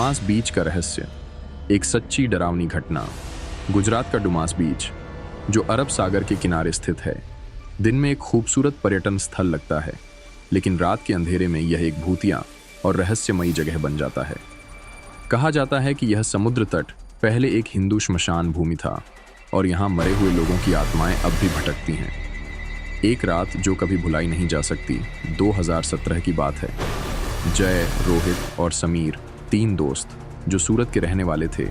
Dumas बीच का रहस्य, एक सच्ची डरावनी घटना। गुजरात का डुमास बीच, जो अरब सागर के किनारे स्थित है, दिन में एक खूबसूरत पर्यटन स्थल लगता है, लेकिन रात के अंधेरे में यह एक भूतिया और रहस्यमयी जगह बन जाता है। कहा जाता है कि यह समुद्र तट पहले एक हिंदू श्मशान भूमि था और यहाँ मरे हुए लोगों की आत्माएं अब भी भटकती हैं। एक रात जो कभी भुलाई नहीं जा सकती, 2017 की बात है। जय, रोहित और समीर, 3 दोस्त जो सूरत के रहने वाले थे,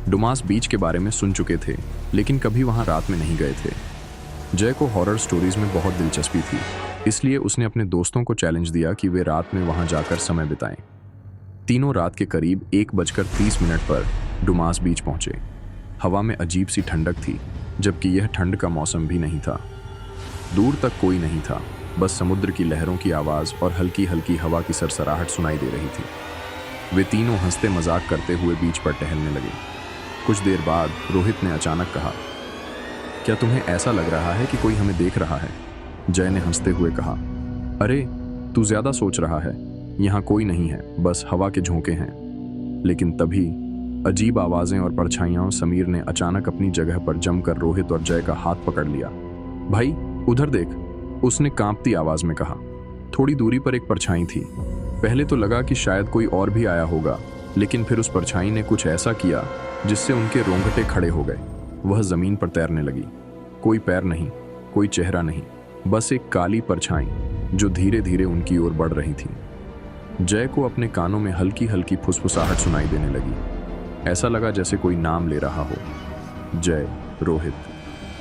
डुमास बीच के बारे में सुन चुके थे, लेकिन कभी वहां रात में नहीं गए थे। जय को हॉरर स्टोरीज में बहुत दिलचस्पी थी, इसलिए उसने अपने दोस्तों को चैलेंज दिया कि वे रात में वहां जाकर समय बिताएं। तीनों रात के करीब 1:30 पर डुमास बीच पहुंचे। हवा में अजीब सी ठंडक थी, जबकि यह ठंड का मौसम भी नहीं था। दूर तक कोई नहीं था, बस समुद्र की लहरों की आवाज़ और हल्की हल्की हवा की सरसराहट सुनाई दे रही थी। वे तीनों हंसते मजाक करते हुए बीच पर टहलने लगे। कुछ देर बाद रोहित ने अचानक कहा, क्या तुम्हें ऐसा लग रहा है कि कोई हमें देख रहा है? जय ने हंसते हुए कहा, अरे तू ज्यादा सोच रहा है, यहाँ कोई नहीं है, बस हवा के झोंके हैं। लेकिन तभी अजीब आवाजें और परछाइयां। समीर ने अचानक अपनी जगह पर जमकर रोहित और जय का हाथ पकड़ लिया। भाई उधर देख, उसने कांपती आवाज में कहा। थोड़ी दूरी पर एक परछाई थी। पहले तो लगा कि शायद कोई और भी आया होगा, लेकिन फिर उस परछाई ने कुछ ऐसा किया जिससे उनके रोंगटे खड़े हो गए। वह जमीन पर तैरने लगी। कोई पैर नहीं, कोई चेहरा नहीं, बस एक काली परछाई जो धीरे धीरे उनकी ओर बढ़ रही थी। जय को अपने कानों में हल्की हल्की फुसफुसाहट सुनाई देने लगी। ऐसा लगा जैसे कोई नाम ले रहा हो, जय, रोहित,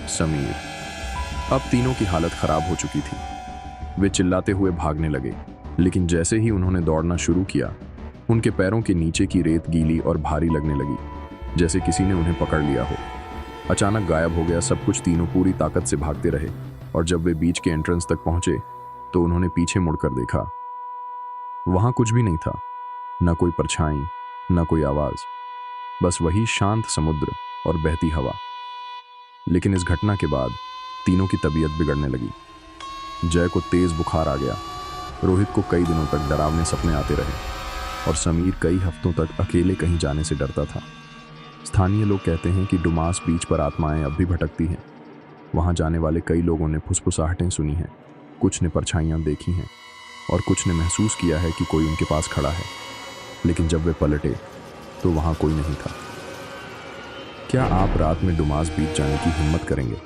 समीर। अब तीनों की हालत खराब हो चुकी थी। वे चिल्लाते हुए भागने लगे, लेकिन जैसे ही उन्होंने दौड़ना शुरू किया, उनके पैरों के नीचे की रेत गीली और भारी लगने लगी, जैसे किसी ने उन्हें पकड़ लिया हो। अचानक गायब हो गया सब कुछ। तीनों पूरी ताकत से भागते रहे, और जब वे बीच के एंट्रेंस तक पहुंचे तो उन्होंने पीछे मुड़कर देखा। वहां कुछ भी नहीं था, न कोई परछाई, न कोई आवाज, बस वही शांत समुद्र और बहती हवा। लेकिन इस घटना के बाद तीनों की तबीयत बिगड़ने लगी। जय को तेज बुखार आ गया, रोहित को कई दिनों तक डरावने सपने आते रहे, और समीर कई हफ्तों तक अकेले कहीं जाने से डरता था। स्थानीय लोग कहते हैं कि डुमास बीच पर आत्माएं अब भी भटकती हैं। वहां जाने वाले कई लोगों ने फुसफुसाहटें सुनी हैं, कुछ ने परछाइयां देखी हैं, और कुछ ने महसूस किया है कि कोई उनके पास खड़ा है। लेकिन जब वे पलटे तो वहां कोई नहीं था। क्या आप रात में डुमास बीच जाने की हिम्मत करेंगे?